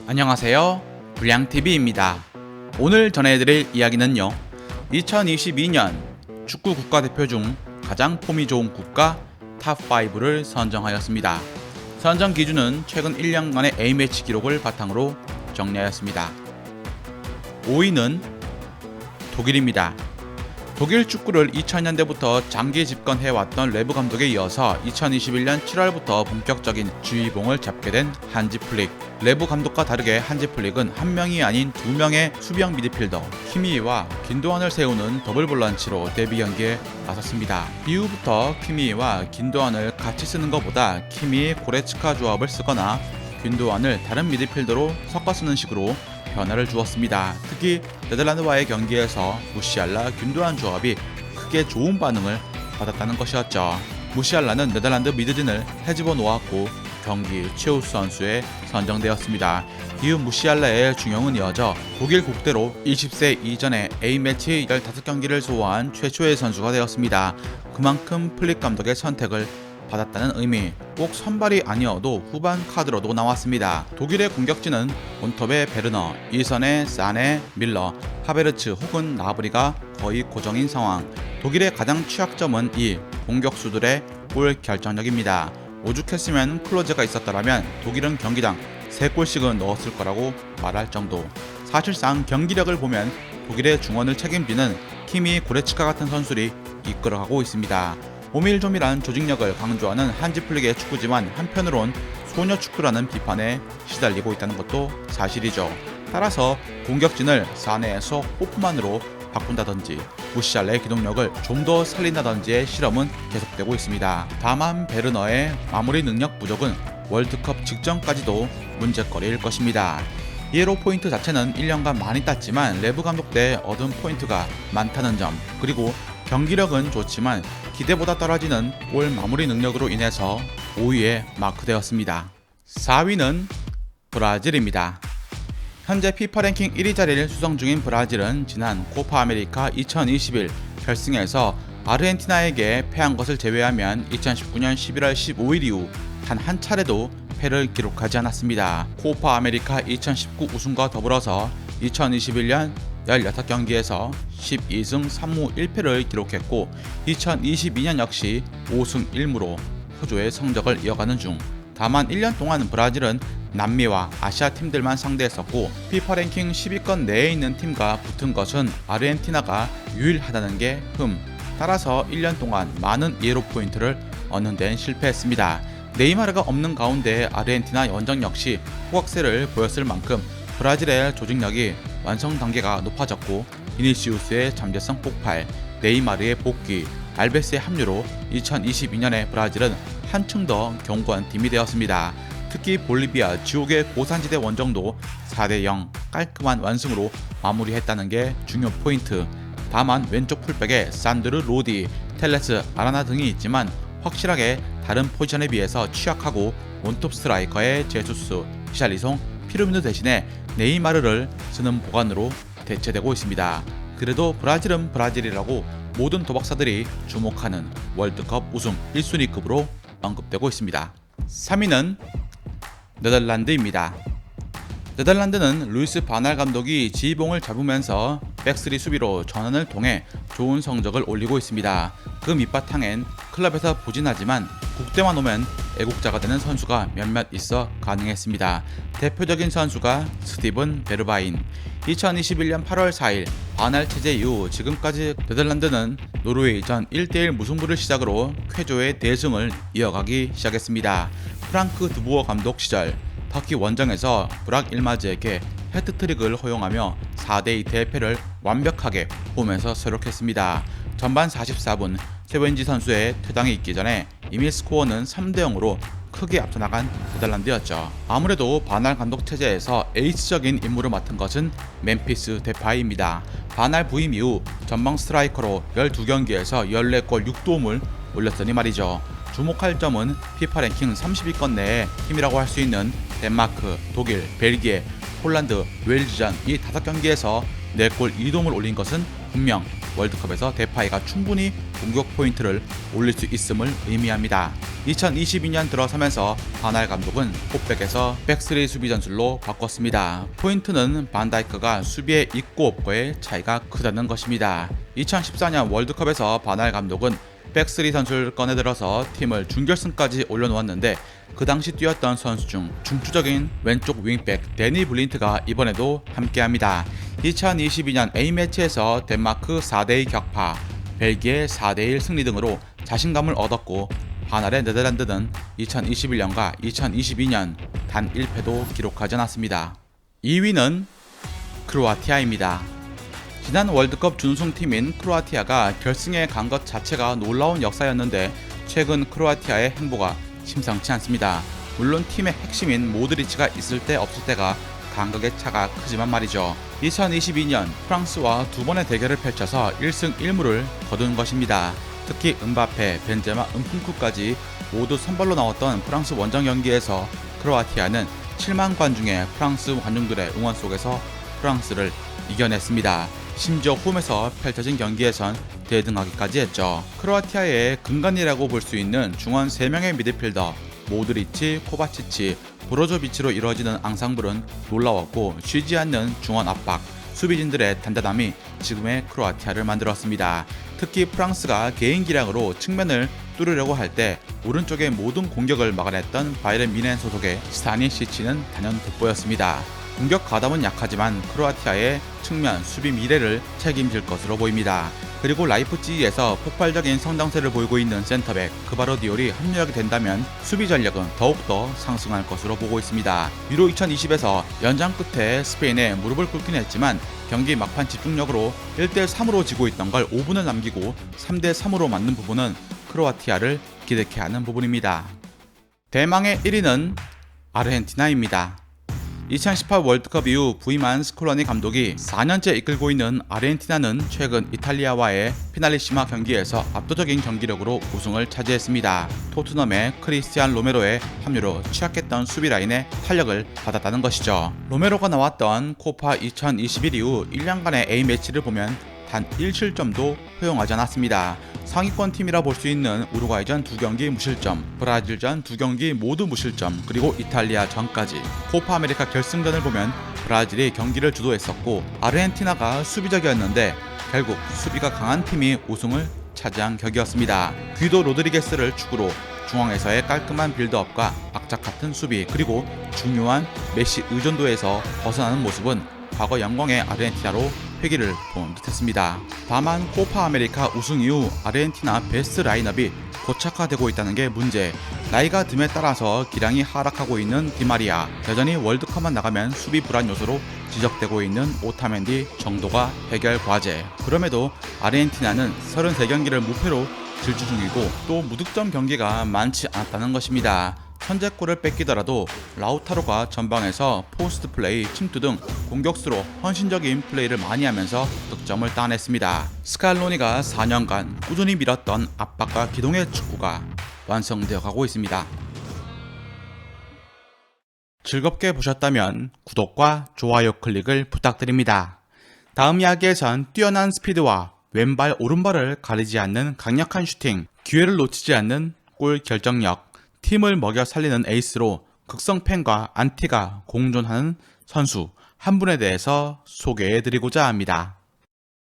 안녕하세요, 불량TV입니다. 오늘 전해드릴 이야기는요, 2022년 축구 국가대표 중 가장 폼이 좋은 국가 탑5를 선정하였습니다. 선정 기준은 최근 1년간의 A매치 기록을 바탕으로 정리하였습니다. 5위는 독일입니다. 독일 축구를 2000년대부터 장기 집권해왔던 레브 감독에 이어서 2021년 7월부터 본격적인 주의봉을 잡게 된 한지 플릭. 레브 감독과 다르게 한지 플릭은 한 명이 아닌 두 명의 수비형 미드필더 키미히와 긴도안을 세우는 더블 볼란치로 데뷔 경기에 나섰습니다. 이후부터 키미히와 긴도안을 같이 쓰는 것보다 키미히 고레츠카 조합을 쓰거나 긴도안을 다른 미드필더로 섞어 쓰는 식으로 변화를 주었습니다. 특히 네덜란드와의 경기에서 무시알라, 균도안 조합이 크게 좋은 반응을 받았다는 것이었죠. 무시알라는 네덜란드 미드진을 헤집어 놓았고 경기 최우수 선수에 선정되었습니다. 이후 무시알라의 중용은 이어져 독일 국대로 20세 이전에 A매치 15경기를 소화한 최초의 선수가 되었습니다. 그만큼 플릭 감독의 선택을 받았다는 의미, 꼭 선발이 아니어도 후반 카드로도 나왔습니다. 독일의 공격진은 온톱의 베르너, 이선의 사네, 밀러, 하베르츠 혹은 나브리가 거의 고정인 상황. 독일의 가장 취약점은 이 공격수들의 골 결정력입니다. 오죽했으면 클로제가 있었더라면 독일은 경기당 3골씩은 넣었을 거라고 말할 정도. 사실상 경기력을 보면 독일의 중원을 책임지는 키미, 고레츠카 같은 선수들이 이끌어가고 있습니다. 오밀조밀한 조직력을 강조하는 한지 플릭의 축구지만 한편으론 소녀 축구라는 비판에 시달리고 있다는 것도 사실이죠. 따라서 공격진을 사네에서 호프만으로 바꾼다든지 무시알라의 기동력을 좀 더 살린다든지의 실험은 계속되고 있습니다. 다만 베르너의 마무리 능력 부족은 월드컵 직전까지도 문제거리일 것입니다. 예로 포인트 자체는 1년간 많이 땄지만 레브 감독 때 얻은 포인트가 많다는 점, 그리고 경기력은 좋지만 기대보다 떨어지는 골 마무리 능력으로 인해서 5위에 마크되었습니다. 4위는 브라질입니다. 현재 피파 랭킹 1위 자리를 수성 중인 브라질은 지난 코파 아메리카 2021 결승에서 아르헨티나에게 패한 것을 제외하면 2019년 11월 15일 이후 단 한 차례도 패를 기록하지 않았습니다. 코파 아메리카 2019 우승과 더불어서 2021년 16경기에서 12승 3무 1패를 기록했고 2022년 역시 5승 1무로 호조의 성적을 이어가는 중. 다만 1년 동안 브라질은 남미와 아시아 팀들만 상대했었고 피파 랭킹 10위권 내에 있는 팀과 붙은 것은 아르헨티나가 유일하다는 게 흠. 따라서 1년 동안 많은 예로 포인트를 얻는 데는 실패했습니다. 네이마르가 없는 가운데 아르헨티나 원정 역시 호각세를 보였을 만큼 브라질의 조직력이 완성 단계가 높아졌고 비니시우스의 잠재성 폭발, 네이마르의 복귀, 알베스의 합류로 2022년에 브라질은 한층 더 견고한 팀이 되었습니다. 특히 볼리비아 지옥의 고산지대 원정도 4대0 깔끔한 완승으로 마무리했다는 게 중요 포인트. 다만 왼쪽 풀백에 산드르 로디, 텔레스, 아라나 등이 있지만 확실하게 다른 포지션에 비해서 취약하고 원톱 스트라이커의 제수스, 히샬리송, 피르미누 대신에 네이마르를 쓰는 보관으로 대체되고 있습니다. 그래도 브라질은 브라질이라고 모든 도박사들이 주목하는 월드컵 우승 1순위급으로 언급되고 있습니다. 3위는 네덜란드입니다. 네덜란드는 루이스 바날 감독이 지휘봉을 잡으면서 백스리 수비로 전환을 통해 좋은 성적을 올리고 있습니다. 그 밑바탕엔 클럽에서 부진하지만 국대만 오면 애국자가 되는 선수가 몇몇 있어 가능했습니다. 대표적인 선수가 스티븐 베르바인. 2021년 8월 4일 바날 체제 이후 지금까지 네덜란드는 노르웨이전 1대1 무승부를 시작으로 쾌조의 대승을 이어가기 시작했습니다. 프랑크 드부어 감독 시절 터키 원정에서 브락 일마즈에게 해트트릭을 허용하며 4대2 대패를 완벽하게 홈에서 수록했습니다. 전반 44분 세웬지 선수의 퇴장이 있기 전에 이미 스코어는 3대0으로 크게 앞서 나간 네덜란드였죠. 아무래도 바날 감독 체제에서 에이스적인 임무를 맡은 것은 멤피스 데파이입니다. 바날 부임 이후 전방 스트라이커로 12경기에서 14골 6도움을 올렸으니 말이죠. 주목할 점은 피파 랭킹 30위권 내에 팀이라고 할 수 있는 덴마크, 독일, 벨기에, 폴란드, 웨일즈전 이 5경기에서 4골 2도움을 올린 것은 분명 월드컵에서 데파이가 충분히 공격 포인트를 올릴 수 있음을 의미합니다. 2022년 들어서면서 바날 감독은 포백에서 백스리 수비 전술로 바꿨습니다. 포인트는 반다이크가 수비의 있고 없고의 차이가 크다는 것입니다. 2014년 월드컵에서 바날 감독은 백스리 선수를 꺼내들어서 팀을 준결승까지 올려놓았는데 그 당시 뛰었던 선수 중 중추적인 왼쪽 윙백 데니 블린트가 이번에도 함께합니다. 2022년 A매치에서 덴마크 4대2 격파, 벨기에 4대1 승리 등으로 자신감을 얻었고 바날의 네덜란드는 2021년과 2022년 단 1패도 기록하지 않았습니다. 2위는 크로아티아입니다. 지난 월드컵 준우승팀인 크로아티아가 결승에 간 것 자체가 놀라운 역사였는데 최근 크로아티아의 행보가 심상치 않습니다. 물론 팀의 핵심인 모드리치가 있을 때 없을 때가 감각의 차가 크지만 말이죠. 2022년 프랑스와 두 번의 대결을 펼쳐서 1승 1무를 거둔 것입니다. 특히 은바페, 벤제마, 은쿵쿠까지 모두 선발로 나왔던 프랑스 원정 경기에서 크로아티아는 7만 관중의 프랑스 관중들의 응원 속에서 프랑스를 이겨냈습니다. 심지어 홈에서 펼쳐진 경기에선 대등하기까지 했죠. 크로아티아의 근간이라고 볼 수 있는 중원 3명의 미드필더 모드리치, 코바치치, 브로조비치로 이루어지는 앙상블은 놀라웠고 쉬지 않는 중원 압박, 수비진들의 단단함이 지금의 크로아티아를 만들었습니다. 특히 프랑스가 개인 기량으로 측면을 뚫으려고 할 때 오른쪽의 모든 공격을 막아냈던 바이에른 뮌헨 소속의 스타니시치는 단연 돋보였습니다. 공격 가담은 약하지만 크로아티아의 측면 수비 미래를 책임질 것으로 보입니다. 그리고 라이프치히에서 폭발적인 성장세를 보이고 있는 센터백 그바르디올이 합류하게 된다면 수비 전력은 더욱더 상승할 것으로 보고 있습니다. 유로 2020에서 연장 끝에 스페인에 무릎을 꿇긴 했지만 경기 막판 집중력으로 1대3으로 지고 있던 걸 5분을 남기고 3대3으로 만든 부분은 크로아티아를 기대케 하는 부분입니다. 대망의 1위는 아르헨티나입니다. 2018 월드컵 이후 부임한 스콜라니 감독이 4년째 이끌고 있는 아르헨티나는 최근 이탈리아와의 피날리시마 경기에서 압도적인 경기력으로 우승을 차지했습니다. 토트넘의 크리스티안 로메로의 합류로 취약했던 수비 라인에 탄력을 받았다는 것이죠. 로메로가 나왔던 코파 2021 이후 1년간의 A매치를 보면 단 1실점도 허용하지 않았습니다. 상위권 팀이라 볼 수 있는 우루과이전 2경기 무실점, 브라질전 2경기 모두 무실점, 그리고 이탈리아전까지 코파 아메리카 결승전을 보면 브라질이 경기를 주도했었고 아르헨티나가 수비적이었는데 결국 수비가 강한 팀이 우승을 차지한 격이었습니다. 귀도 로드리게스를 축으로 중앙에서의 깔끔한 빌드업과 악착 같은 수비, 그리고 중요한 메시 의존도에서 벗어나는 모습은 과거 영광의 아르헨티나로 회귀를 본 듯했습니다. 다만 코파 아메리카 우승 이후 아르헨티나 베스트 라인업이 고착화되고 있다는 게 문제. 나이가 듦에 따라서 기량이 하락하고 있는 디마리아, 여전히 월드컵만 나가면 수비 불안 요소로 지적되고 있는 오타멘디 정도가 해결 과제. 그럼에도 아르헨티나는 33경기를 무패로 질주 중이고 또 무득점 경기가 많지 않았다는 것입니다. 현재 골을 뺏기더라도 라우타로가 전방에서 포스트 플레이, 침투 등 공격수로 헌신적인 플레이를 많이 하면서 득점을 따냈습니다. 스칼로니가 4년간 꾸준히 밀었던 압박과 기동의 축구가 완성되어 가고 있습니다. 즐겁게 보셨다면 구독과 좋아요 클릭을 부탁드립니다. 다음 이야기에선 뛰어난 스피드와 왼발 오른발을 가리지 않는 강력한 슈팅, 기회를 놓치지 않는 골 결정력, 팀을 먹여 살리는 에이스로 극성 팬과 안티가 공존하는 선수 한 분에 대해서 소개해드리고자 합니다.